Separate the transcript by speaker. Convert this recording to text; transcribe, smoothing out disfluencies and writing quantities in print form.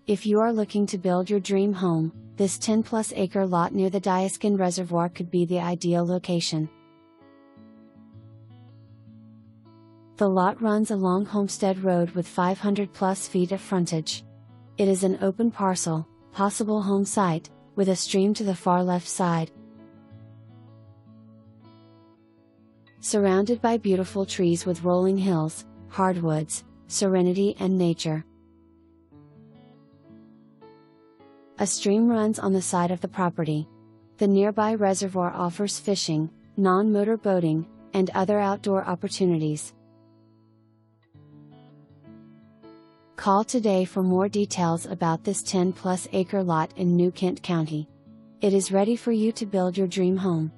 Speaker 1: If you are looking to build your dream home, this 10+ acre lot near the Diascund Reservoir could be the ideal location. The lot runs along Homestead Road with 500+ feet of frontage. It is an open parcel, possible home site, with a stream to the far left side. Surrounded by beautiful trees with rolling hills, hardwoods, serenity and nature. A stream runs on the side of the property. The nearby reservoir offers fishing, non-motor boating, and other outdoor opportunities. Call today for more details about this 10+ acre lot in New Kent County. It is ready for you to build your dream home.